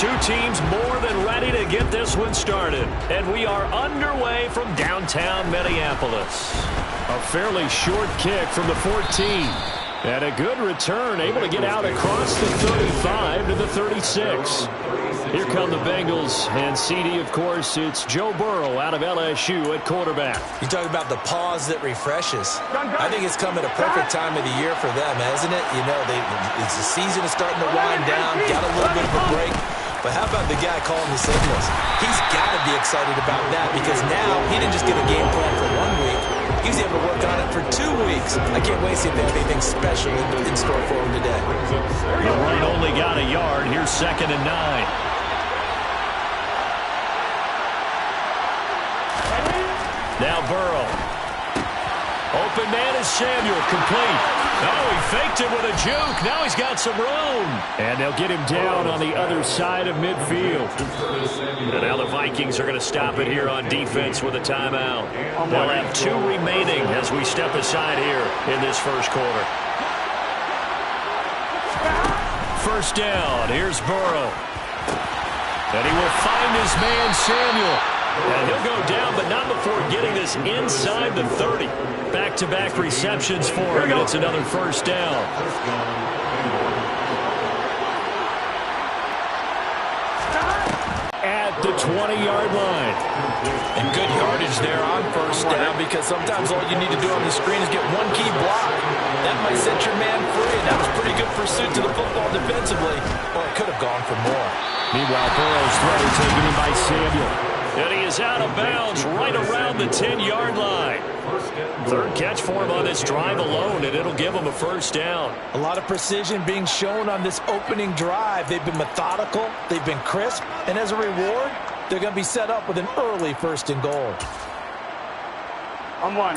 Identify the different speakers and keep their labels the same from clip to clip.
Speaker 1: Two teams more than ready to get this one started. And we are underway from downtown Minneapolis. A fairly short kick from the 14. And a good return, able to get out across the 35 to the 36. Here come the Bengals, and CD, of course, it's Joe Burrow out of LSU at quarterback.
Speaker 2: You talk about the pause that refreshes. I think it's come at a perfect time of the year for them, hasn't it? You know, the season is starting to wind down, got a little bit of a break. But how about the guy calling the signals? He's got to be excited about that because now he didn't just get a game plan for 1 week. He's able to work on it for 2 weeks. I can't wait to see if they have anything special in store for him today.
Speaker 1: The run only got a yard. Here's 2nd and 9. Now Burrow. Open man is Samuel, complete. Oh, he faked it with a juke. Now he's got some room. And they'll get him down on the other side of midfield. And now the Vikings are going to stop it here on defense with a timeout. They'll have 2 remaining as we step aside here in this first quarter. First down. Here's Burrow. And he will find his man, Samuel. And he'll go down, but not before getting this inside the 30. Back-to-back receptions for him, and it's another first down. At the 20-yard line.
Speaker 2: And good yardage there on first down because sometimes all you need to do on the screen is get one key block. That might set your man free, and that was pretty good pursuit to the football defensively. Or it could have gone for more.
Speaker 1: Meanwhile, Burrow's throw taken in by Samuel. And he is out of bounds right around the 10-yard line. Third catch for him on this drive alone, and it'll give him a first down.
Speaker 2: A lot of precision being shown on this opening drive. They've been methodical, they've been crisp, and as a reward, they're going to be set up with an early 1st and goal.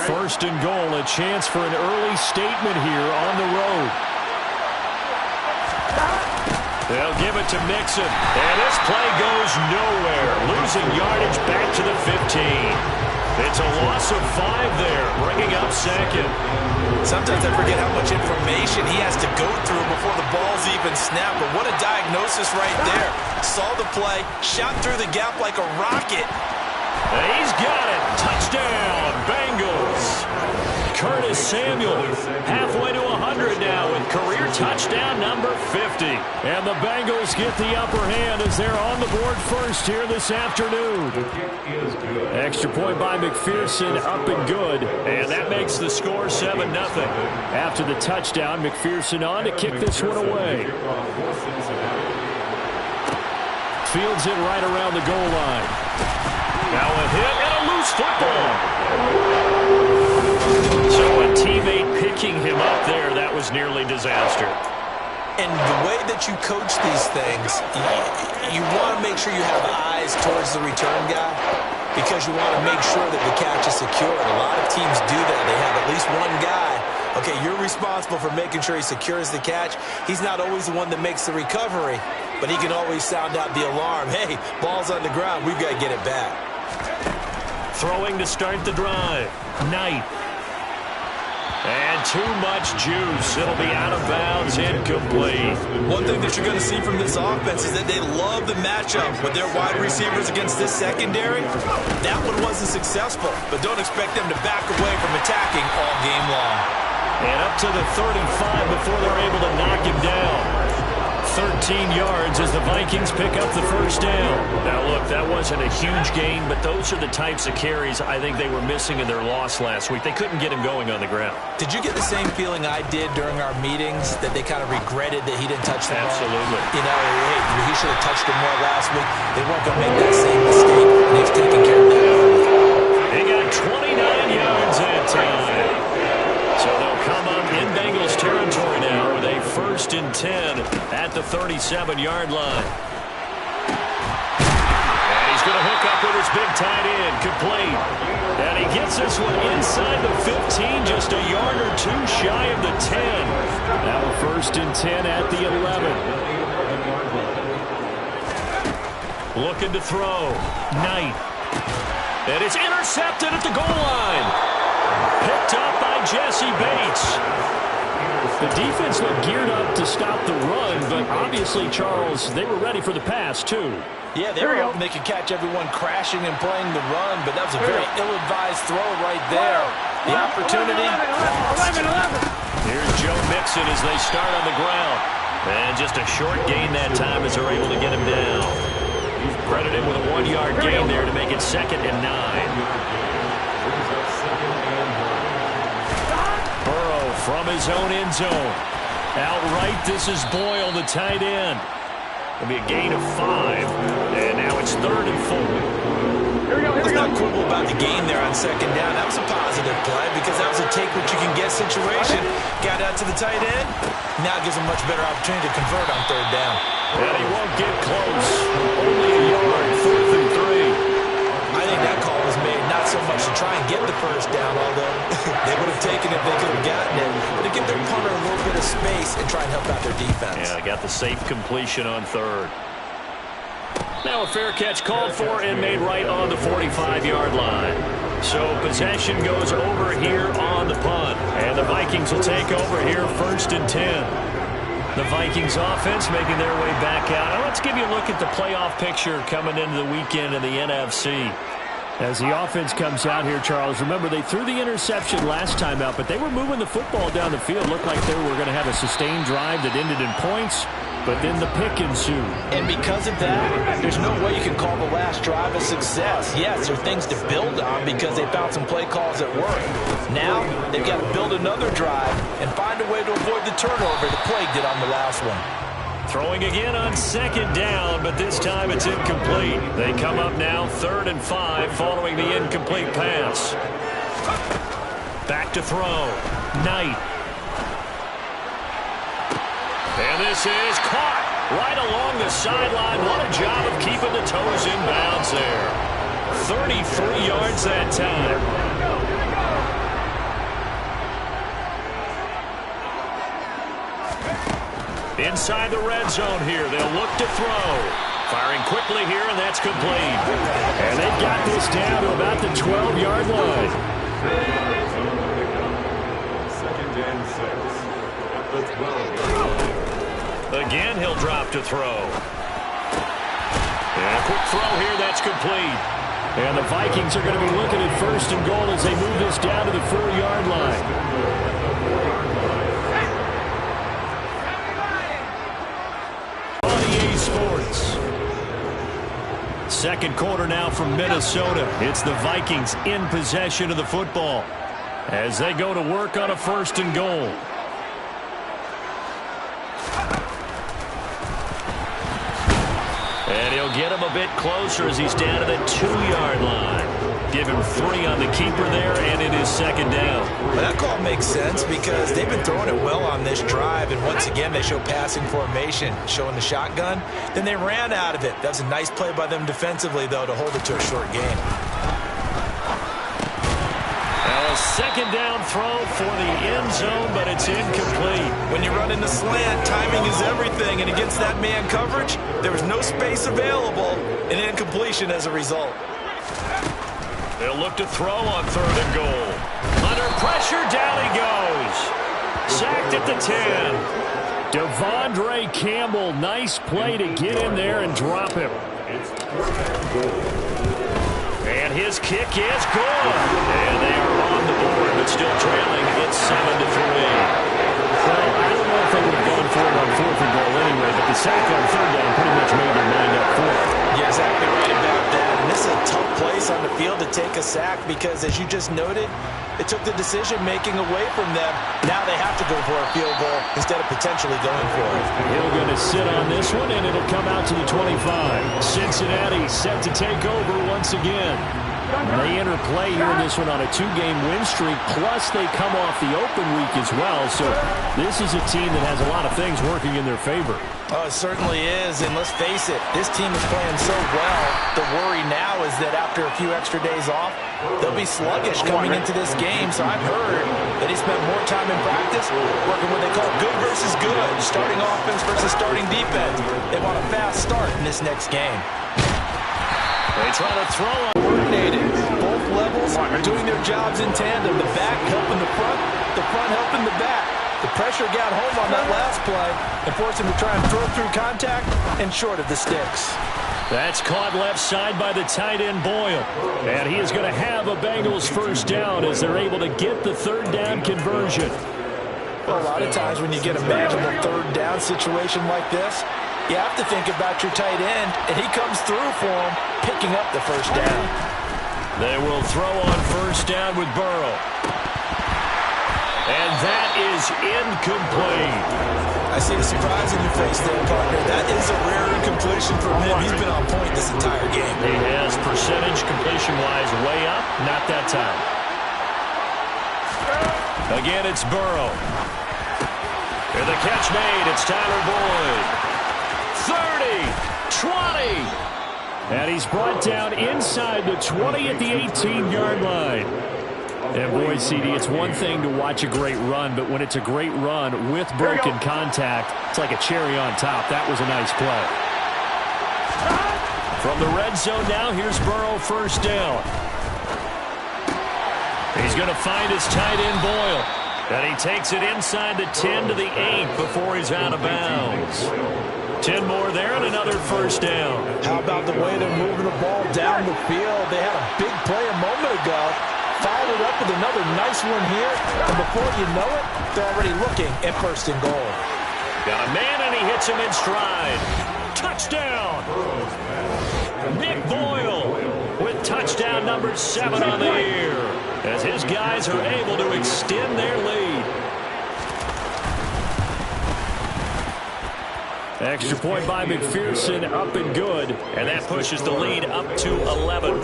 Speaker 1: First and goal, a chance for an early statement here on the road. They'll give it to Mixon, and this play goes nowhere. Losing yardage back to the 15. It's a loss of 5 there, bringing up 2nd.
Speaker 2: Sometimes I forget how much information he has to go through before the ball's even snapped, but what a diagnosis right there. Saw the play, shot through the gap like a rocket.
Speaker 1: He's got it. Touchdown, Bengals. Curtis Samuel halfway to 100 now with career touchdown number 50. And the Bengals get the upper hand as they're on the board first here this afternoon. Extra point by McPherson, up and good. And that makes the score 7-0. After the touchdown, McPherson on to kick this one away. Fields it right around the goal line. Now a hit and a loose football. So a teammate picking him up there, that was nearly disaster.
Speaker 2: And the way that you coach these things, you want to make sure you have eyes towards the return guy because you want to make sure that the catch is secured. A lot of teams do that. They have at least one guy. Okay, you're responsible for making sure he secures the catch. He's not always the one that makes the recovery, but he can always sound out the alarm. Hey, ball's on the ground. We've got to get it back.
Speaker 1: Throwing to start the drive. Knight. And too much juice. It'll be out of bounds, incomplete.
Speaker 2: One thing that you're going to see from this offense is that they love the matchup with their wide receivers against this secondary. That one wasn't successful, but don't expect them to back away from attacking all game long.
Speaker 1: And up to the 35 before they're able to knock him down. 13 yards as the Vikings pick up the first down. Now, look, that wasn't a huge gain, but those are the types of carries I think they were missing in their loss last week. They couldn't get him going on the ground.
Speaker 2: Did you get the same feeling I did during our meetings, that they kind of regretted that he didn't touch the ball?
Speaker 1: Absolutely.
Speaker 2: You know, hey, he should have touched him more last week. They weren't going to make that same mistake, and they've taken care of that early.
Speaker 1: He got 29 yards that time. So they'll come up in Bengals territory now with a 1st and 10 at the 37-yard line. And he's going to hook up with his big tight end, complete. And he gets this one inside the 15, just a yard or 2 shy of the 10. Now a 1st and 10 at the 11. Looking to throw. Knight. And it's intercepted at the goal line. Picked up by Jesse Bates. The defense looked geared up to stop the run, but obviously, Charles, they were ready for the pass, too.
Speaker 2: Yeah, they were hoping they could catch everyone crashing and playing the run, but that was a very ill-advised throw right there. The opportunity lost.
Speaker 1: Here's Joe Mixon as they start on the ground. And just a short gain that time as they're able to get him down. Credited with a 1-yard gain there to make it 2nd and 9. From his own end zone. Outright, this is Boyle, the tight end. It'll be a gain of 5. And now it's 3rd and 4.
Speaker 2: Let's not quibble about the gain there on 2nd down. That was a positive play because that was a take-what-you-can-get situation. Got out to the tight end. Now gives him a much better opportunity to convert on 3rd down.
Speaker 1: And he won't get close. Only a yard, 4th and 3.
Speaker 2: I think that call was made not so much to try and get the 1st down, although they would have taken it if they could have gotten it, but to give their punter a little bit of space and try and help out their defense.
Speaker 1: Yeah, got the safe completion on 3rd. Now a fair catch called for and made right on the 45-yard line. So possession goes over here on the punt, and the Vikings will take over here 1st and 10. The Vikings offense making their way back out. Now let's give you a look at the playoff picture coming into the weekend in the NFC. As the offense comes out here, Charles, remember they threw the interception last time out, but they were moving the football down the field. Looked like they were going to have a sustained drive that ended in points, but then the pick ensued. And because of that, there's no way you can call the last drive a success. Yes, there are things to build on because they found some play calls that work. Now, they've got to build another drive and find a way to avoid the turnover the plague did on the last one. Throwing again on 2nd down, but this time it's incomplete. They come up now 3rd and 5 following the incomplete pass. Back to throw. Knight. And this is caught right along the sideline. What a job of keeping the toes in bounds there. 33 yards that time. Inside the red zone here. They'll look to throw. Firing quickly here, and that's complete. And they've got this down to about the 12-yard line.
Speaker 3: 2nd and 6 at the 12.
Speaker 1: Again, he'll drop to throw. And a quick throw here, that's complete. And the Vikings are going to be looking at 1st and goal as they move this down to the 4-yard line. Sports. 2nd quarter now from Minnesota. It's the Vikings in possession of the football as they go to work on a 1st and goal. And he'll get him a bit closer as he's down to the 2-yard line. Give him 3 on the keeper there, and it is 2nd down.
Speaker 2: Well, that call makes sense because they've been throwing it well on this drive, and once again they show passing formation, showing the shotgun. Then they ran out of it. That was a nice play by them defensively, though, to hold it to a short gain.
Speaker 1: Now a 2nd down throw for the end zone, but it's incomplete.
Speaker 2: When you run in the slant, timing is everything, and against that man coverage, there was no space available, and incompletion as a result.
Speaker 1: They'll look to throw on 3rd and goal. Under pressure, down he goes. Sacked at the 10. Devondre Campbell, nice play to get in there and drop him. And his kick is good. And they are on the board, but still trailing. It's 7-3. Well, I don't know if they would have gone for it on 4th and goal anyway, but the sack on 3rd down pretty much made their mind up for it.
Speaker 2: You're exactly right about that. And this is a tough place on the field to take a sack because, as you just noted, it took the decision-making away from them. Now they have to go for a field goal instead of potentially going for it.
Speaker 1: Hill going to sit on this one, and it'll come out to the 25. Cincinnati set to take over once again. They enter play here in this one on a 2-game win streak, plus they come off the open week as well. So this is a team that has a lot of things working in their favor.
Speaker 2: Oh, it certainly is, and let's face it, this team is playing so well. The worry now is that after a few extra days off, they'll be sluggish coming into this game. So I've heard that he spent more time in practice working what they call good versus good, starting offense versus starting defense. They want a fast start in this next game.
Speaker 1: They try to throw on.
Speaker 2: Coordinated. Both levels are doing their jobs in tandem. The back helping the front helping the back. The pressure got home on that last play and forced him to try and throw through contact and short of the sticks.
Speaker 1: That's caught left side by the tight end Boyle. And he is going to have a Bengals first down as they're able to get the third down conversion.
Speaker 2: Well, a lot of times when you get a manageable third down situation like this, you have to think about your tight end, and he comes through for him, picking up the first down.
Speaker 1: They will throw on first down with Burrow. And that is incomplete.
Speaker 2: I see the surprise in your face there, partner. That is a rare incompletion for him. He's been on point this entire game.
Speaker 1: He has percentage completion-wise way up. Not that time. Again, it's Burrow. And the catch made. It's Tyler Boyd. 30, 20. And he's brought down inside the 20 at the 18-yard line. And boy, CD, it's one thing to watch a great run, but when it's a great run with broken contact, it's like a cherry on top. That was a nice play. From the red zone now, here's Burrow first down. He's going to find his tight end Boyle. And he takes it inside the 10 to the 8 before he's out of bounds. 10 more there and another first down.
Speaker 2: How about the way they're moving the ball down the field? They had a big play a moment ago. Followed it up with another nice one here. And before you know it, they're already looking at first and goal.
Speaker 1: Got a man and he hits him in stride. Touchdown. Nick Boyle with touchdown number 7 on the year. As his guys are able to extend their lead. Extra point by McPherson, up and good. And that pushes the lead up to 11.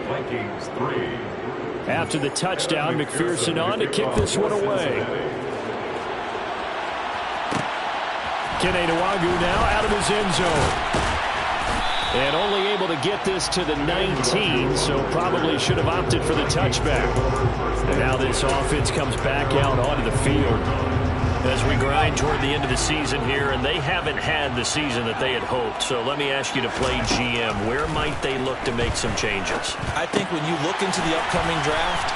Speaker 3: Vikings 3.
Speaker 1: After the touchdown, McPherson on to kick this one away. Kene Nwagu now out of his end zone. And only able to get this to the 19, so probably should have opted for the touchback. And now this offense comes back out onto the field as we grind toward the end of the season here, and they haven't had the season that they had hoped. So let me ask you to play GM. Where might they look to make some changes?
Speaker 2: I think when you look into the upcoming draft,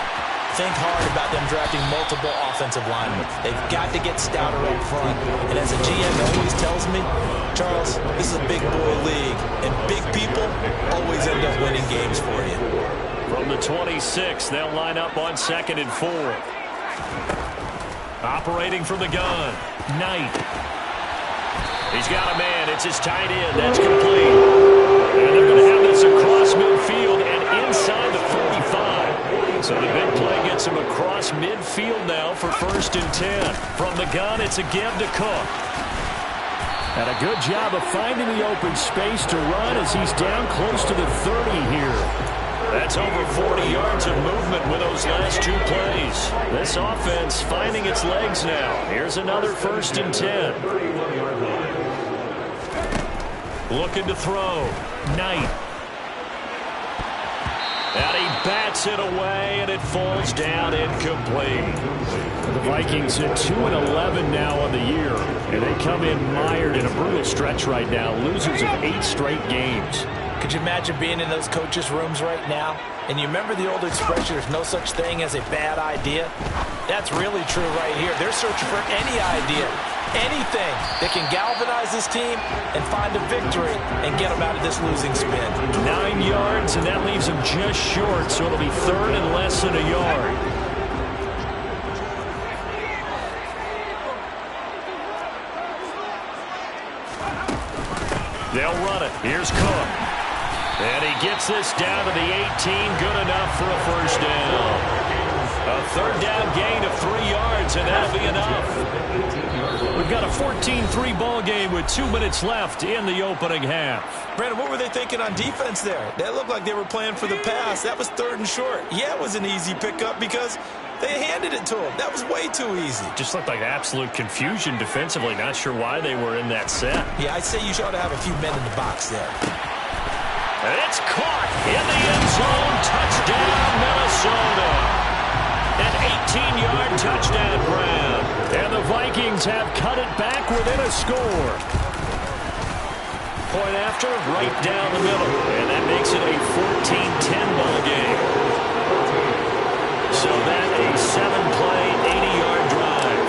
Speaker 2: think hard about them drafting multiple offensive linemen. They've got to get stouter up front. And as a GM always tells me, Charles, this is a big boy league, and big people always end up winning games for you.
Speaker 1: From the 26, they'll line up on 2nd and 4. Operating from the gun, Knight. He's got a man. It's his tight end. That's complete. And they're going to have this across midfield and inside the 45. So the big play gets him across midfield now for 1st and 10. From the gun, it's a give to Cook. And a good job of finding the open space to run as he's down close to the 30 here. That's over 40 yards of movement with those last 2 plays. This offense finding its legs now. Here's another 1st and 10. Looking to throw. Knight. And he bats it away, and it falls down incomplete. The Vikings at 2-11 now on the year, and they come in mired in a brutal stretch right now, losers of 8 straight games.
Speaker 2: Could you imagine being in those coaches' rooms right now? And you remember the old expression, there's no such thing as a bad idea? That's really true right here. They're searching for any idea, anything that can galvanize this team and find a victory and get them out of this losing spin.
Speaker 1: 9 yards, and that leaves them just short, so it'll be 3rd and less than a yard. They'll run it. Here's Cook. And he gets this down to the 18. Good enough for a first down. A 3rd down gain of 3 yards, and that'll be enough. We've got a 14-3 ball game with 2 minutes left in the opening half.
Speaker 2: Brandon, what were they thinking on defense there? They looked like they were playing for the pass. That was 3rd and short. Yeah, it was an easy pickup because they handed it to him. That was way too easy.
Speaker 1: Just looked like absolute confusion defensively. Not sure why they were in that set.
Speaker 2: Yeah, I'd say you ought to have a few men in the box there.
Speaker 1: And it's caught in the end zone. Touchdown, Minnesota. An 18-yard touchdown grab. And the Vikings have cut it back within a score. Point after, right down the middle. And that makes it a 14-10 ball game. So that a 7-play, 80-yard drive.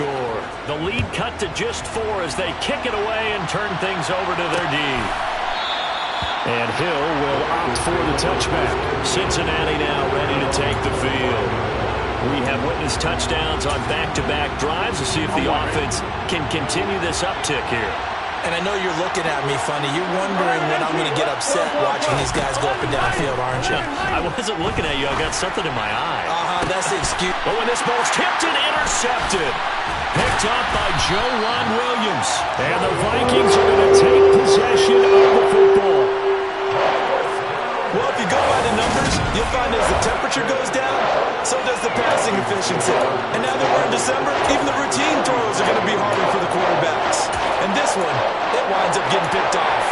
Speaker 1: score. The lead cut to just 4 as they kick it away and turn things over to their D. And Hill will opt for the touchback. Cincinnati now ready to take the field. We have witnessed touchdowns on back-to-back drives to see if the offense can continue this uptick here.
Speaker 2: And I know you're looking at me funny. You're wondering when I'm going to get upset watching these guys go up and down the field, aren't you?
Speaker 1: I wasn't looking at you. I got something in my eye.
Speaker 2: That's the excuse.
Speaker 1: Oh, and this ball's tipped and intercepted. Picked up by Joe Ron Williams. And the Vikings are going to take possession of the football.
Speaker 2: Well, if you go by the numbers, you'll find as the temperature goes down, so does the passing efficiency. And now that we're in December, even the routine throws are going to be harder for the quarterbacks. And this one, it winds up getting picked off.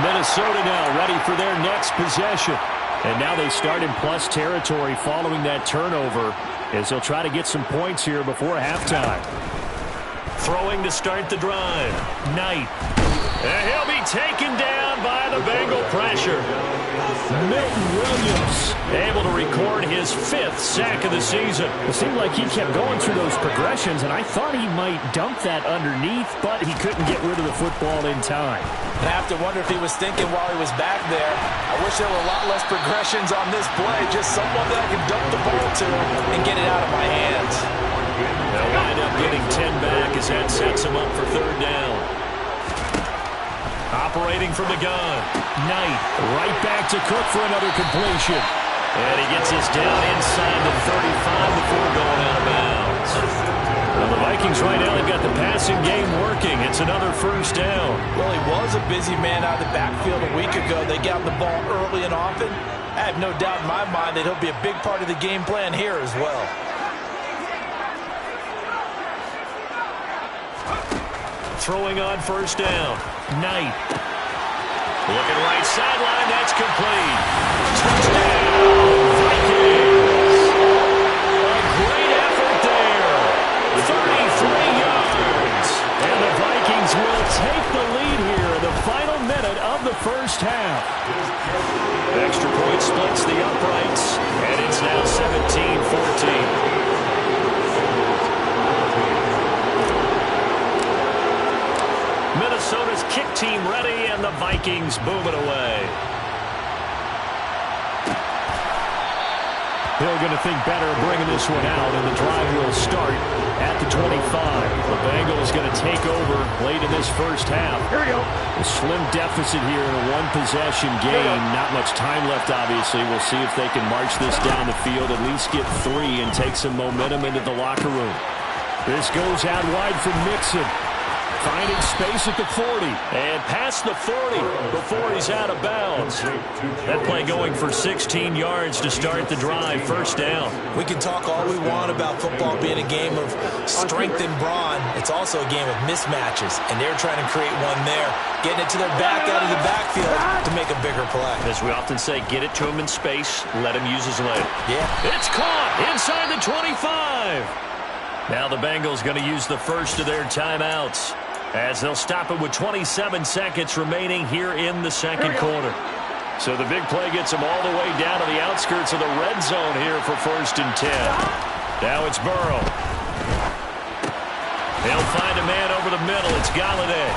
Speaker 1: Minnesota now ready for their next possession. And now they start in plus territory following that turnover as they'll try to get some points here before halftime. Throwing to start the drive. Knight. And he'll be taken down by the Bengal pressure. Milton Williams able to record his 5th sack of the season.
Speaker 4: It seemed like he kept going through those progressions, and I thought he might dump that underneath, but he couldn't get rid of the football in time.
Speaker 2: I have to wonder if he was thinking while he was back there, I wish there were a lot less progressions on this play, just someone that I could dump the ball to and get it out of my hands.
Speaker 1: They'll wind up getting 10 back as that sets him up for 3rd down. Operating from the gun. Knight right back to Cook for another completion. And he gets us down inside the 35 before going out of bounds. Well, the Vikings right now, they've got the passing game working. It's another 1st down.
Speaker 2: Well, he was a busy man out of the backfield a week ago. They got the ball early and often. I have no doubt in my mind that he'll be a big part of the game plan here as well.
Speaker 1: Throwing on 1st down. Knight. Looking right sideline. That's complete. Touchdown, Vikings. A great effort there. 33 yards. And the Vikings will take the lead here in the final minute of the 1st half. Extra point splits the uprights. And it's now 17-14. Minnesota's kick team ready, and the Vikings boom it away. They're going to think better of bringing this one out, and the drive will start at the 25. The Bengals going to take over late in this 1st half. Here we go. A slim deficit here in a one-possession game. Not much time left, obviously. We'll see if they can march this down the field, at least get 3, and take some momentum into the locker room. This goes out wide for Mixon. Finding space at the 40. And past the 40 before he's out of bounds. That play going for 16 yards to start the drive. 1st down.
Speaker 2: We can talk all we want about football being a game of strength and brawn. It's also a game of mismatches. And they're trying to create one there. Getting it to their back out of the backfield to make a bigger play.
Speaker 1: As we often say, get it to him in space. Let him use his leg.
Speaker 2: Yeah.
Speaker 1: It's caught inside the 25. Now the Bengals going to use the first of their timeouts, as they'll stop it with 27 seconds remaining here in the 2nd quarter. So the big play gets them all the way down to the outskirts of the red zone here for 1st and 10. Now it's Burrow. They'll find a man over the middle. It's Galladay.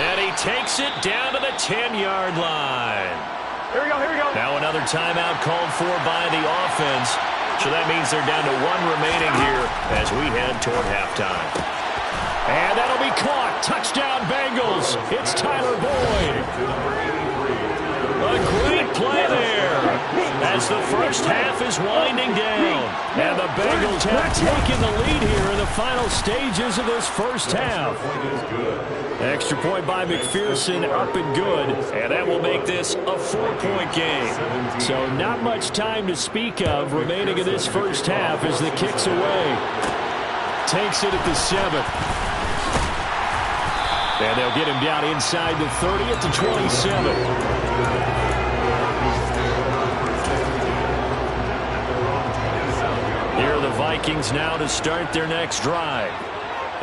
Speaker 1: And he takes it down to the 10-yard line.
Speaker 4: Here we go, here we go.
Speaker 1: Now another timeout called for by the offense. So that means they're down to 1 remaining here as we head toward halftime. And that'll be caught. Touchdown, Bengals. It's Tyler Boyd. A great play there as the 1st half is winding down. And the Bengals have taken the lead here in the final stages of this 1st half. Extra point by McPherson, up and good. And that will make this a 4-point game. So not much time to speak of remaining in this 1st half as the kick's away. Takes it at the 7th. And they'll get him down inside the 30 at the 27. Here are the Vikings now to start their next drive.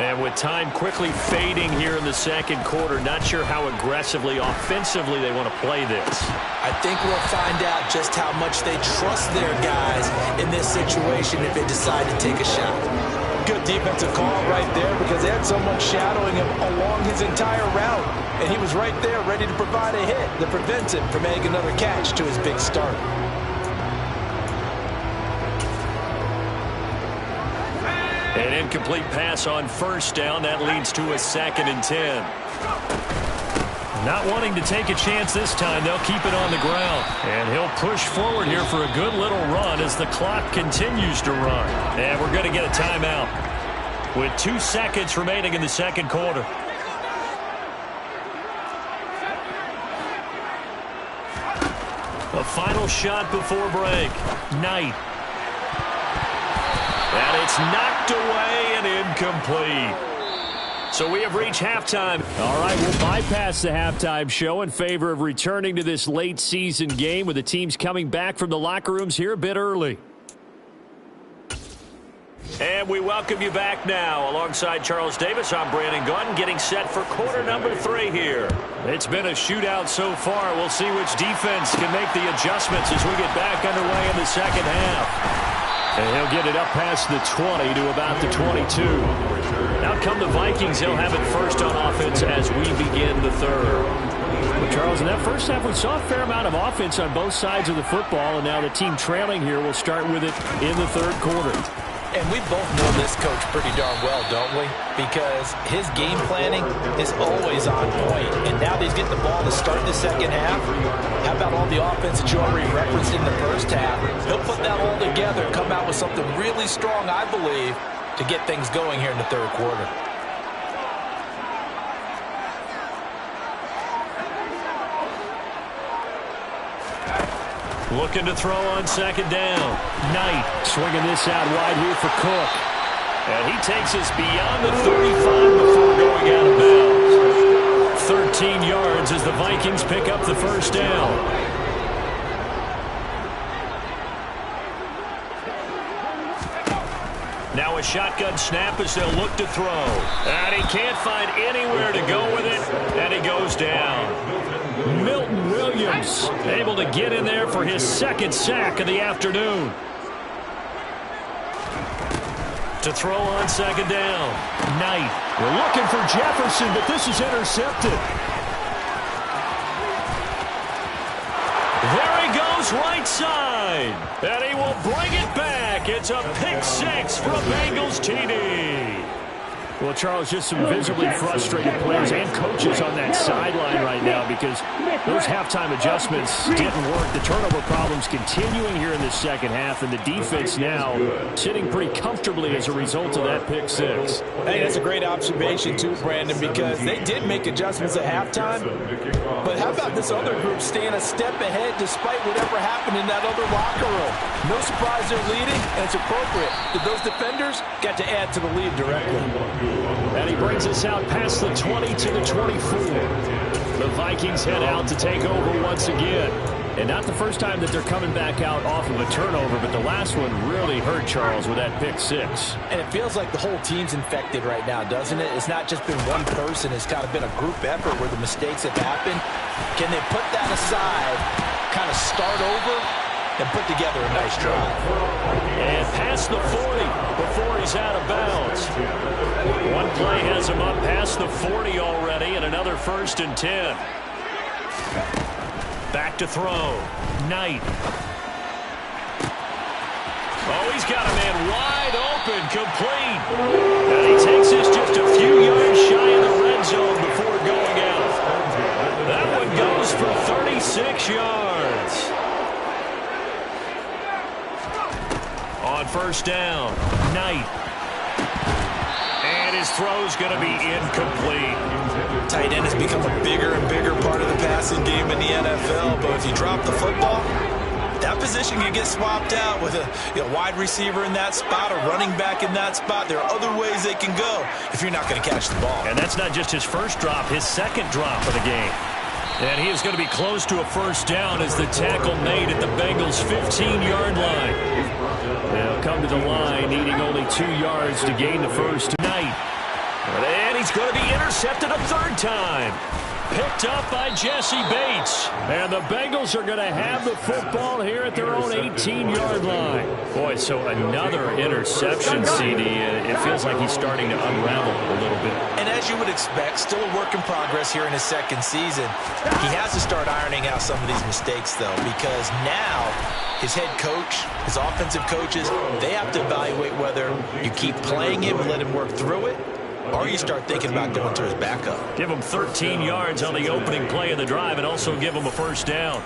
Speaker 1: And with time quickly fading here in the 2nd quarter, not sure how aggressively, offensively they want to play this.
Speaker 2: I think we'll find out just how much they trust their guys in this situation if they decide to take a shot. good defensive call right there because they had someone shadowing him along his entire route. And he was right there ready to provide a hit that prevents him from making another catch to his big start.
Speaker 1: An incomplete pass on first down. That leads to a 2nd and 10. Not wanting to take a chance this time, they'll keep it on the ground. And he'll push forward here for a good little run as the clock continues to run. And we're going to get a timeout with 2 seconds remaining in the second quarter. A final shot before break. Knight. And it's knocked away and incomplete. So we have reached halftime.
Speaker 4: All right, we'll bypass the halftime show in favor of returning to this late season game with the teams coming back from the locker rooms here a bit early.
Speaker 1: And we welcome you back now. Alongside Charles Davis, I'm Brandon Gaudin, getting set for quarter number 3 here. It's been a shootout so far. We'll see which defense can make the adjustments as we get back underway in the second half. And he'll get it up past the 20 to about the 22. Out come the Vikings. They'll have it first on offense as we begin the third.
Speaker 4: Well, Charles, in that first half, we saw a fair amount of offense on both sides of the football, and now the team trailing here will start with it in the third quarter.
Speaker 2: And we both know this coach pretty darn well, don't we? Because his game planning is always on point. And now that he's getting the ball to start the second half, how about all the offense that you already referenced in the first half? He'll put that all together and come out with something really strong, I believe, to get things going here in the third quarter.
Speaker 1: Looking to throw on second down.
Speaker 4: Knight swinging this out wide here for Cook.
Speaker 1: And he takes us beyond the 35 before going out of bounds. 13 yards as the Vikings pick up the first down. Now a shotgun snap as they'll look to throw. And he can't find anywhere to go with it. And he goes down. Milton Williams able to get in there for his 2nd sack of the afternoon. To throw on second down. Knight.
Speaker 4: We're looking for Jefferson, but this is intercepted.
Speaker 1: There he goes right side. And he will bring it back. It's a pick 6 for a Bengals TD.
Speaker 4: Well, Charles, just some visibly frustrated players and coaches on that sideline right now because those halftime adjustments didn't work. The turnover problems continuing here in the second half, and the defense now sitting pretty comfortably as a result of that pick 6.
Speaker 2: I think that's a great observation, too, Brandon, because they did make adjustments at halftime. But how about this other group staying a step ahead despite whatever happened in that other locker room? No surprise they're leading, and it's appropriate that those defenders got to add to the lead directly.
Speaker 4: And he brings us out past the 20 to the 24. The Vikings head out to take over once again. And not the first time that they're coming back out off of a turnover, but the last one really hurt Charles with that pick 6.
Speaker 2: And it feels like the whole team's infected right now, doesn't it? It's not just been one person. It's kind of been a group effort where the mistakes have happened. Can they put that aside, kind of start over, and put together a nice drive?
Speaker 1: And past the 40 before he's out of bounds. One play has him up past the 40 already, and another 1st and 10. Back to throw. Knight. Oh, he's got a man wide open, complete. And he takes this just a few yards shy of the red zone before going out. That one goes for 36 yards. On first down, Knight. And his throw's going to be incomplete.
Speaker 2: Tight end has become a bigger and bigger part of the passing game in the NFL, but if you drop the football, that position can get swapped out with a wide receiver in that spot, a running back in that spot. There are other ways they can go if you're not going to catch the ball.
Speaker 1: And that's not just his first drop, his 2nd drop of the game. And he is going to be close to a first down as the tackle made at the Bengals' 15-yard line.
Speaker 4: They'll come to the line, needing only 2 yards to gain the first.
Speaker 1: Knight. And he's going to be intercepted a 3rd time. Picked up by Jesse Bates.
Speaker 4: And the Bengals are going to have the football here at their own 18-yard line. Boy,
Speaker 1: Boy, so another interception, CD. It feels like he's starting to unravel a little bit.
Speaker 2: And as you would expect, still a work in progress here in his second season. He has to start ironing out some of these mistakes, though, because now his head coach, his offensive coaches, they have to evaluate whether you keep playing him and let him work through it, or you start thinking about going to his backup.
Speaker 1: Give him 13 yards on the opening play of the drive and also give him a first down.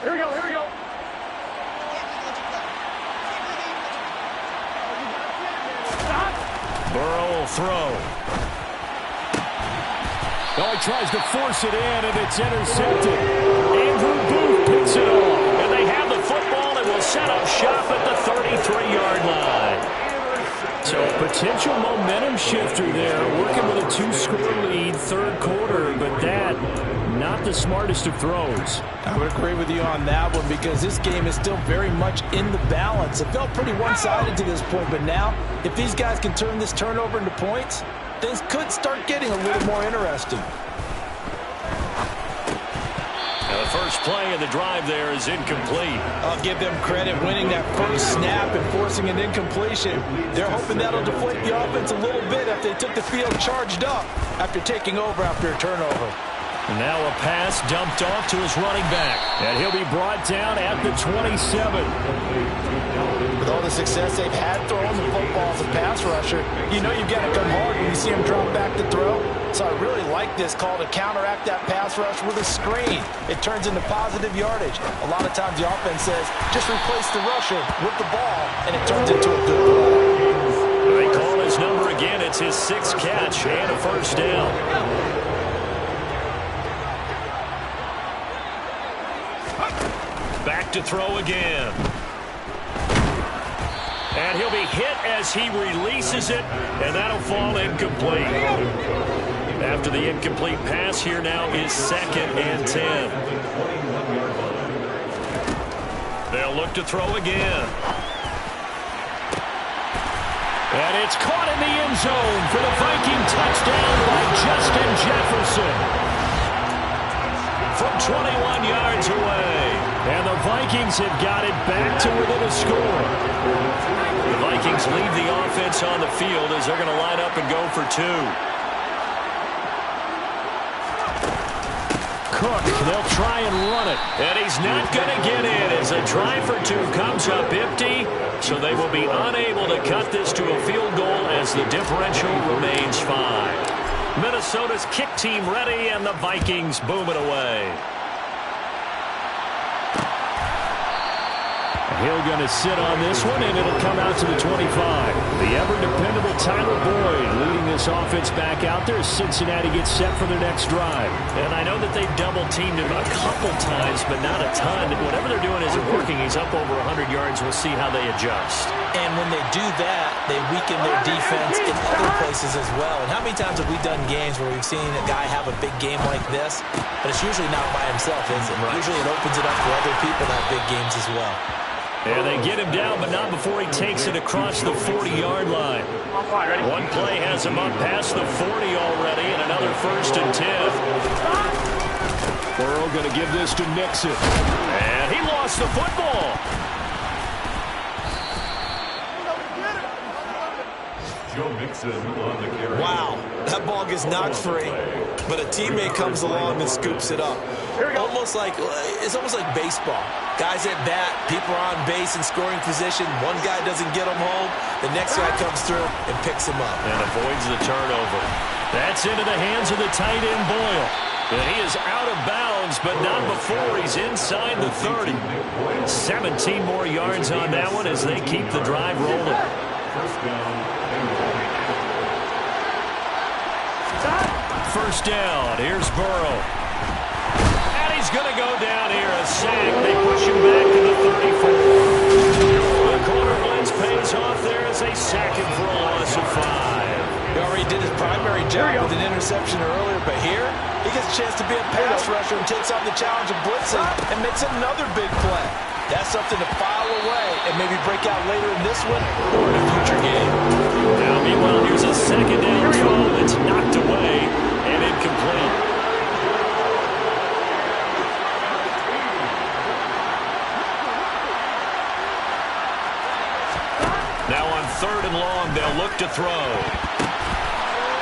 Speaker 5: Here we go, here we go.
Speaker 1: Burrow will throw.
Speaker 4: Oh, he tries to force it in, and it's intercepted. Andrew Booth picks it off.
Speaker 1: And they have the football and will set up shop at the 33-yard line.
Speaker 4: So a potential momentum shifter there, working with a 2-score lead, third quarter, but that, not the smartest of throws.
Speaker 6: I would agree with you on that one because this game is still very much in the balance. It felt pretty one-sided to this point, but now, if these guys can turn this turnover into points, things could start getting a little more interesting.
Speaker 1: Now the first play of the drive there is incomplete.
Speaker 6: I'll give them credit winning that first snap and forcing an incompletion. They're hoping that'll deflate the offense a little bit after they took the field charged up after taking over after a turnover.
Speaker 1: And now a pass dumped off to his running back.
Speaker 4: And he'll be brought down at the 27.
Speaker 6: With all the success they've had throwing the football as a pass rusher, you know you've got to come hard when you see him drop back to throw. So I really like this call to counteract that pass rush with a screen. It turns into positive yardage. A lot of times the offense says, just replace the rusher with the ball, and it turns into a good play.
Speaker 1: They call his number again. It's his 6th catch and a first down. Back to throw again. And he'll be hit as he releases it, and that'll fall incomplete. After the incomplete pass, here now is 2nd and 10. They'll look to throw again. And it's caught in the end zone for the Viking touchdown by Justin Jefferson. From 21 yards away.
Speaker 4: And the Vikings have got it back to within a score.
Speaker 1: The Vikings leave the offense on the field as they're going to line up and go for 2.
Speaker 4: Cook, they'll try and run it.
Speaker 1: And he's not going to get in as a try for 2 comes up empty. So they will be unable to cut this to a field goal as the differential remains 5. Minnesota's kick team ready, and the Vikings boom it away.
Speaker 4: Hill going to sit on this one, and it'll come out to the 25. The ever-dependable Tyler Boyd leading this offense back out there as Cincinnati gets set for their next drive.
Speaker 1: And I know that they've double-teamed him a couple times, but not a ton. Whatever they're doing isn't working. He's up over 100 yards. We'll see how they adjust.
Speaker 2: And when they do that, they weaken their defense in other places as well. And how many times have we done games where we've seen a guy have a big game like this, but it's usually not by himself, is it? Right. Usually it opens it up for other people to have big games as well.
Speaker 1: And they get him down, but not before he takes it across the 40-yard line. One play has him up past the 40 already, and another 1st and 10.
Speaker 4: Burrow going to give this to Nixon.
Speaker 1: And he lost the football.
Speaker 3: Joe Mixon on the carry.
Speaker 2: Wow, that ball gets knocked free, but a teammate comes along and scoops it up. It's almost like baseball. Guys at bat, people are on base in scoring position. One guy doesn't get them home. The next guy comes through and picks him up.
Speaker 1: And avoids the turnover. That's into the hands of the tight end, Boyle. And he is out of bounds, but not before he's inside the 30. 17 more yards on that one as they keep the drive rolling. First down. Here's Burrow. And he's going to go down here. A sack. They push him back to the 34. The corner blitz pays off there as they sack him for a loss of 5.
Speaker 6: He already did his primary job with an interception earlier, but here he gets a chance to be a pass rusher and takes on the challenge of blitzing and makes another big play. That's something to file away and maybe break out later in this one or in a future game.
Speaker 1: Now, meanwhile, here's a 2nd down throw that's knocked away and incomplete. they'll look to throw.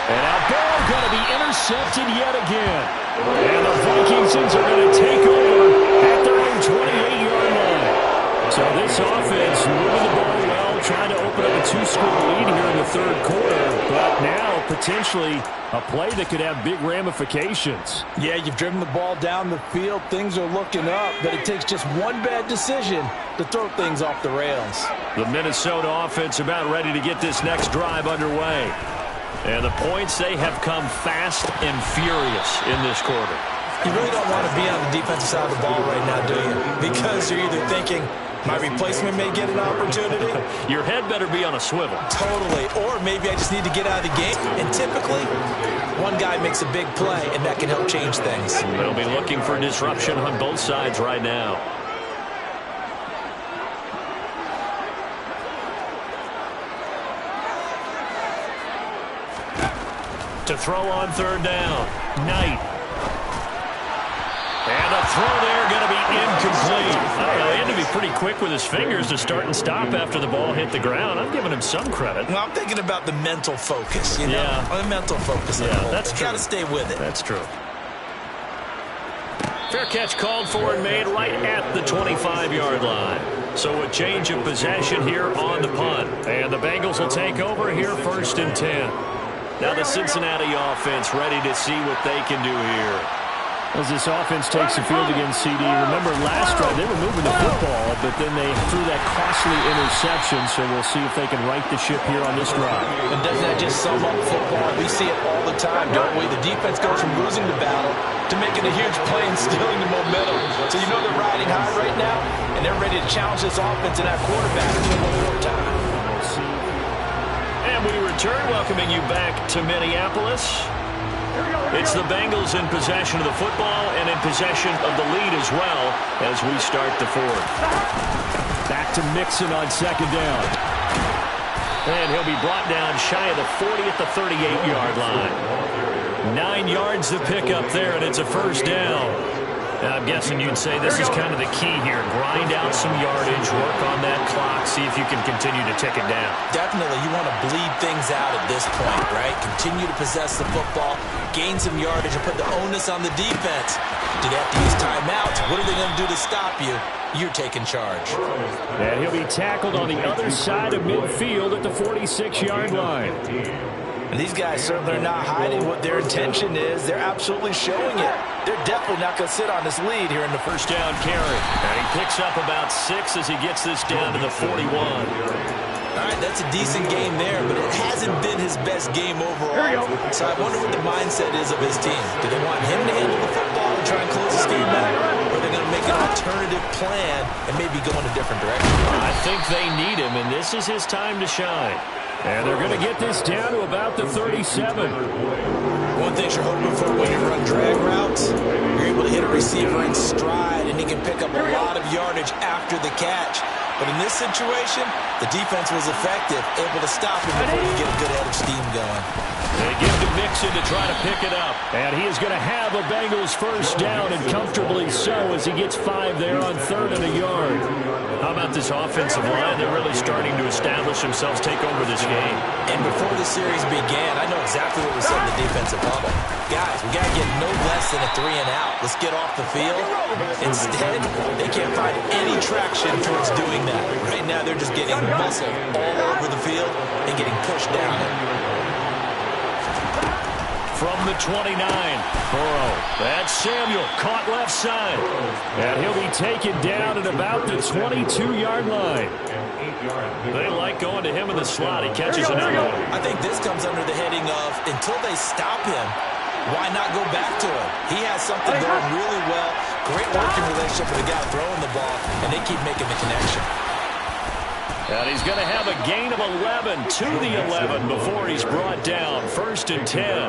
Speaker 1: And now ball going to be intercepted yet again. And the Vikings are going to take over at their own 28-yard line. So this offense moving the ball well, trying to open up a 2-score lead here in the third quarter. But now potentially a play that could have big ramifications.
Speaker 6: Yeah, you've driven the ball down the field. Things are looking up, but it takes just one bad decision to throw things off the rails.
Speaker 1: The Minnesota offense about ready to get this next drive underway. And the points, they have come fast and furious in this quarter.
Speaker 2: You really don't want to be on the defensive side of the ball right now, do you? Because you're either thinking, my replacement may get an opportunity.
Speaker 1: Your head better be on a swivel.
Speaker 2: Totally. Or maybe I just need to get out of the game. And typically, one guy makes a big play, and that can help change things.
Speaker 1: They'll be looking for disruption on both sides right now. To throw on third down. Knight. And a throw there going to be incomplete. I don't know, he had to be pretty quick with his fingers to start and stop after the ball hit the ground. I'm giving him some credit.
Speaker 2: Well, I'm thinking about the mental focus, you know?
Speaker 1: Yeah.
Speaker 2: The mental focus.
Speaker 1: Yeah, that's true.
Speaker 2: Got to stay with it.
Speaker 1: That's true. Fair catch called for and made right at the 25-yard line. So a change of possession here on the punt. And the Bengals will take over here 1st and 10. Now the Cincinnati offense ready to see what they can do here.
Speaker 4: As this offense takes the field against CD, remember last drive they were moving the football, but then they threw that costly interception, so we'll see if they can right the ship here on this drive.
Speaker 6: And doesn't that just sum up football? We see it all the time, don't we? The defense goes from losing the battle to making a huge play and stealing the momentum. So you know they're riding high right now, and they're ready to challenge this offense and that quarterback one more time.
Speaker 1: And we return, welcoming you back to Minneapolis. It's the Bengals in possession of the football and in possession of the lead as well as we start the fourth.
Speaker 4: Back to Mixon on second down.
Speaker 1: And he'll be brought down shy of the 40 at the 38-yard line. 9 yards to pick up there, and it's a first down. Now, I'm guessing you'd say this is kind of the key here. Grind out some yardage, work on that clock, see if you can continue to tick it down.
Speaker 2: Definitely, you want to bleed things out at this point, right? Continue to possess the football, gain some yardage, and put the onus on the defense. Do they have to use timeouts? What are they going to do to stop you? You're taking charge.
Speaker 4: And he'll be tackled on the other side of midfield at the 46-yard line.
Speaker 6: And these guys certainly are not hiding what their intention is. They're absolutely showing it. They're definitely not going to sit on this lead here in the
Speaker 1: first down carry. And he picks up about 6 as he gets this down to the 41.
Speaker 2: All right, that's a decent game there, but it hasn't been his best game overall. So I wonder what the mindset is of his team. Do they want him to handle the football and try and close this game out? Or are they going to make an alternative plan and maybe go in a different direction?
Speaker 1: I think they need him, and this is his time to shine.
Speaker 4: And they're going to get this down to about the 37.
Speaker 2: One thing you're hoping for when you run drag routes, you're able to hit a receiver in stride, and he can pick up a lot of yardage after the catch. But in this situation, the defense was effective, able to stop him before you get a good head of steam going.
Speaker 1: They give to Mixon to try to pick it up.
Speaker 4: And he is going to have a Bengals first down, and comfortably so, as he gets 5 there on 3rd and a yard.
Speaker 1: How about this offensive line? They're really starting to establish themselves, take over this game.
Speaker 2: And before the series began, I know exactly what was said in the defensive bubble. Guys, we got to get no less than a 3-and-out. Let's get off the field. Instead, they can't find any traction towards doing that. Right now, they're just getting muscle all over the field and getting pushed down.
Speaker 1: From the 29, Burrow. That's Samuel, caught left side.
Speaker 4: And he'll be taken down at about the 22-yard line.
Speaker 1: They like going to him in the slot. He catches another one.
Speaker 2: I think this comes under the heading of, until they stop him, why not go back to him? He has something going really well. Great working relationship with the guy throwing the ball, and they keep making the connection.
Speaker 1: And he's going to have a gain of 11 to the 11 before he's brought down. 1st and 10.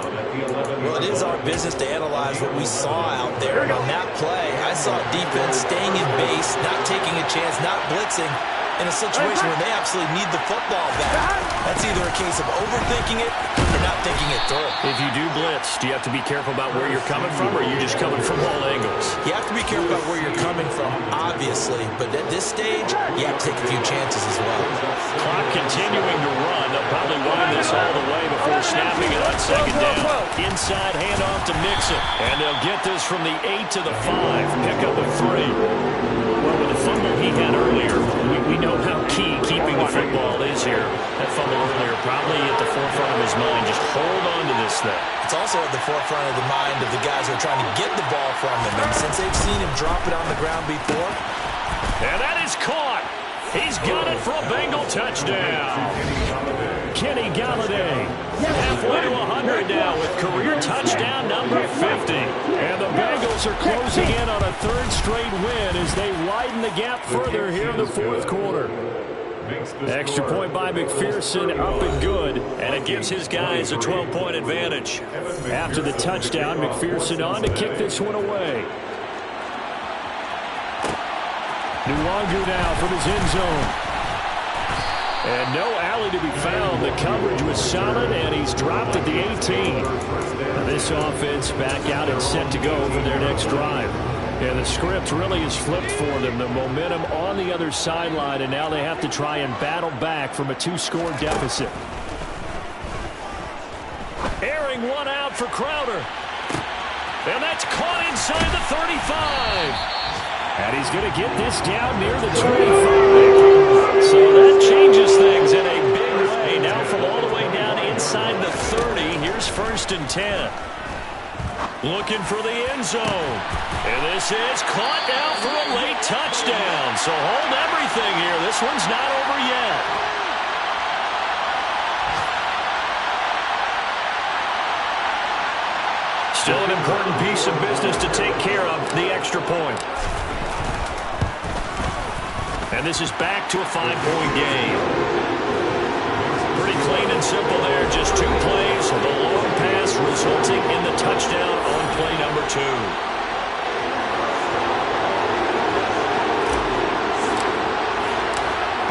Speaker 2: Well, it is our business to analyze what we saw out there. And on that play, I saw defense staying in base, not taking a chance, not blitzing, in a situation where they absolutely need the football back. That's either a case of overthinking it or not thinking it through.
Speaker 1: If you do blitz, do you have to be careful about where you're coming from, or are you just coming from all angles?
Speaker 2: You have to be careful about where you're coming from, obviously. obviously, but at this stage, you have to take a few chances as well.
Speaker 1: Clock continuing to run. They'll probably wind this all the way before snapping it on second down. Inside handoff to Mixon. And they'll get this from the 8 to the 5. Pick up a 3. Well, with the fumble he had earlier, we know how key keeping the football is here. That fumble earlier probably at the forefront of his mind. Just hold on to this thing.
Speaker 2: It's also at the forefront of the mind of the guys who are trying to get the ball from him. And since they've seen him drop it on the ground before.
Speaker 1: And that is caught. He's got it for a Bengal touchdown. Kenny Galladay halfway to 100 now with career touchdown number 50. And the Bengals are closing in on a third straight win as they widen the gap further here in the fourth quarter. Extra point by McPherson, up and good, and it gives his guys a 12-point advantage. After the touchdown, McPherson on to kick this one away. Nwangu now from his end zone. And no alley to be found. The coverage was solid, and he's dropped at the 18. Now this offense back out and set to go for their next drive. And the script really is flipped for them. The momentum on the other sideline, and now they have to try and battle back from a 2-score deficit. Airing one out for Crowder. And that's caught inside the 35. And he's going to get this down near the 25. So that changes things in a big way. Now from all the way down inside the 30, here's 1st and 10. Looking for the end zone. And this is caught now for a late touchdown. So hold everything here. This one's not over yet. Still an important piece of business to take care of, the extra point. And this is back to a 5-point game. Pretty clean and simple there. Just 2 plays. The long pass resulting in the touchdown on play number 2.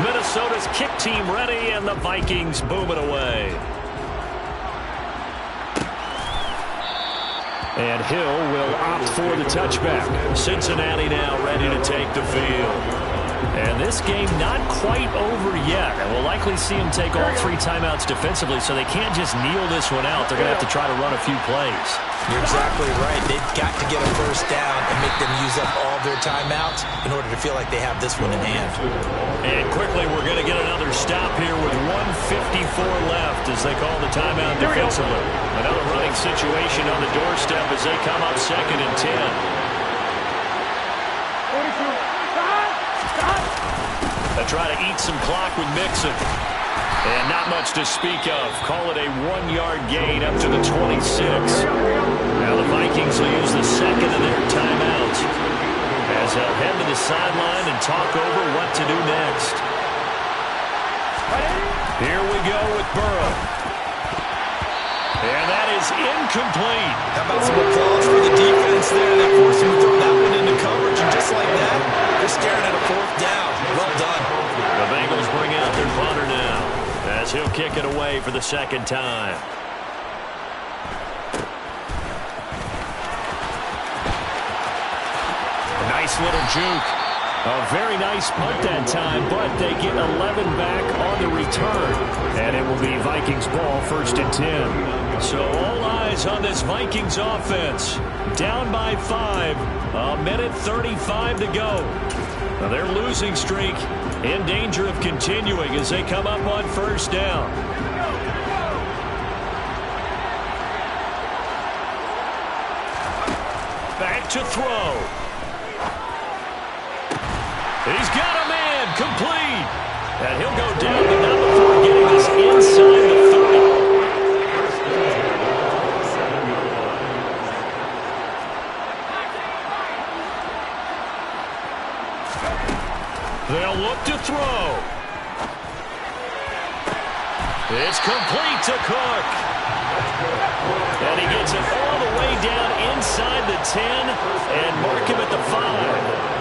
Speaker 1: Minnesota's kick team ready, and the Vikings boom it away. And Hill will opt for the touchback. Cincinnati now ready to take the field. And this game not quite over yet. And we'll likely see him take all 3 timeouts defensively, so they can't just kneel this one out. They're going to have to try to run a few plays.
Speaker 2: You're exactly right. They've got to get a first down and make them use up all their timeouts in order to feel like they have this one in hand.
Speaker 1: And quickly, we're going to get another stop here with 1:54 left as they call the timeout defensively. Another running situation on the doorstep as they come up 2nd and 10. They try to eat some clock with Mixon. And not much to speak of. Call it a 1-yard gain up to the 26. Now the Vikings will use the second of their timeouts as they'll head to the sideline and talk over what to do next. Here we go with Burrow. And that is incomplete.
Speaker 2: How about some applause for the defense there? They forced him to throw that one into coverage, and just like that, they're staring at a 4th down. Well done.
Speaker 1: The Bengals bring out their punter now as he'll kick it away for the 2nd time. Nice little juke. A very nice punt that time, but they get 11 back on the return. And it will be Vikings ball 1st and 10. So all eyes on this Vikings offense. Down by 5. 1:35 to go. Now their losing streak in danger of continuing as they come up on 1st down. Back to throw. He's got a man, complete. And he'll go down, but not before getting this inside the 30. They'll look to throw. It's complete to Cook. And he gets it all the way down inside the 10 and mark him at the 5.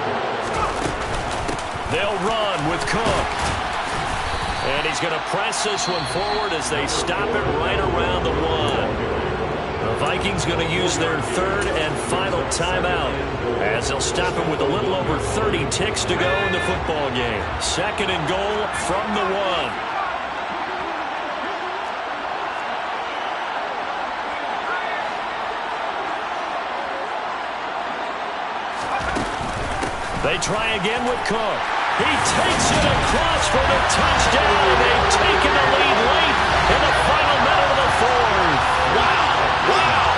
Speaker 1: They'll run with Cook. And he's going to press this one forward as they stop it right around the 1. The Vikings going to use their third and final timeout as they'll stop him with a little over 30 ticks to go in the football game. 2nd and goal from the 1. They try again with Cook. He takes it across for the touchdown. They've taken the lead late in the final minute of the 4th. Wow. Wow.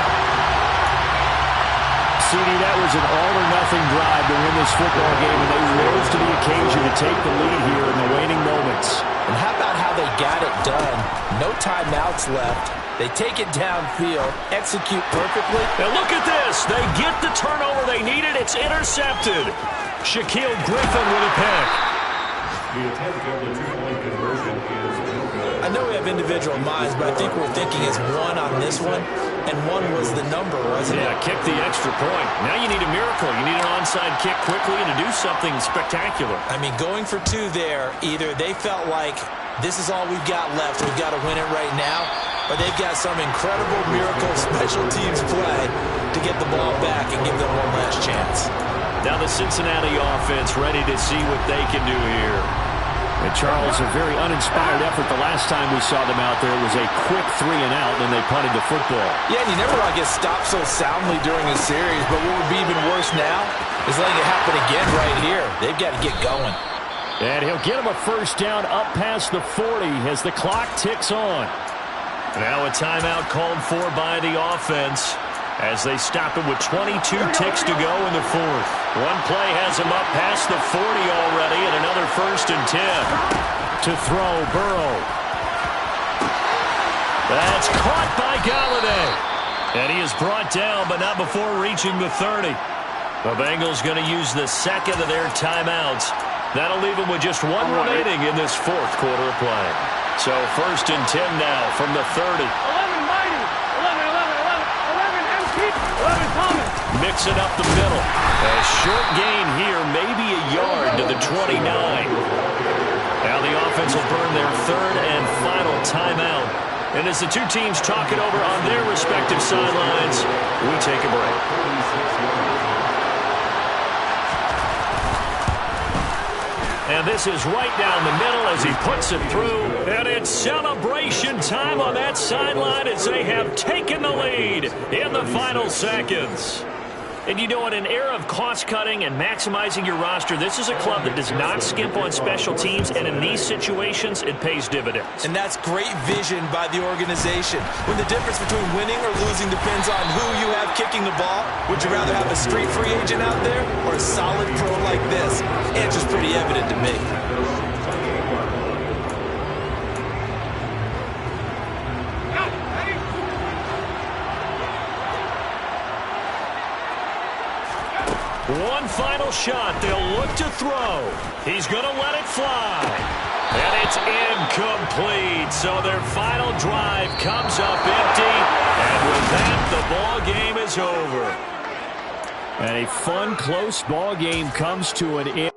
Speaker 4: CD, that was an all-or-nothing drive to win this football game, and they rose to the occasion to take the lead here in the waning moments.
Speaker 6: And how about how they got it done? No timeouts left. They take it downfield, execute perfectly.
Speaker 1: And look at this. They get the turnover they needed. It's intercepted. Shaquille Griffin with a pick.
Speaker 3: The attempt at the 2-point conversion is no good.
Speaker 6: I know we have individual minds, but I think we're thinking as one on this one, and 1 was the number, wasn't it?
Speaker 1: Yeah, kick the extra point. Now you need a miracle. You need an onside kick quickly and to do something spectacular.
Speaker 6: I mean, going for 2 there, either they felt like this is all we've got left, we've got to win it right now, or they've got some incredible miracle special teams play to get the ball back and give them one last chance.
Speaker 1: Now the Cincinnati offense ready to see what they can do here.
Speaker 4: And Charles, a very uninspired effort the last time we saw them out there. It was a quick 3 and out, and they punted the football.
Speaker 6: Yeah, and you never want to get stopped so soundly during a series, but what would be even worse now is letting it happen again right here. They've got to get going.
Speaker 4: And he'll get him a first down up past the 40 as the clock ticks on.
Speaker 1: Now a timeout called for by the offense as they stop him with 22 ticks to go in the 4th. One play has him up past the 40 already, and another 1st and 10.
Speaker 4: To throw, Burrow.
Speaker 1: That's caught by Galladay. And he is brought down, but not before reaching the 30. The Bengals going to use the 2nd of their timeouts. That'll leave them with just 1 remaining in this 4th quarter of play. So 1st and 10 now from the 30.
Speaker 5: 11 Thomas.
Speaker 1: Mixing up the middle. A short gain here, maybe a yard to the 29. Now the offense will burn their 3rd and final timeout. And as the 2 teams talk it over on their respective sidelines, we take a break. And this is right down the middle as he puts it through. And it's celebration time on that sideline as they have taken the lead in the final seconds. And you know, in an era of cost-cutting and maximizing your roster, this is a club that does not skimp on special teams, and in these situations, it pays dividends.
Speaker 6: And that's great vision by the organization. When the difference between winning or losing depends on who you have kicking the ball, would you rather have a street free agent out there or a solid pro like this? Answer's pretty evident to me.
Speaker 1: One final shot. They'll look to throw. He's going to let it fly. And it's incomplete. So their final drive comes up empty. And with that, the ball game is over.
Speaker 4: And a fun, close ball game comes to an end.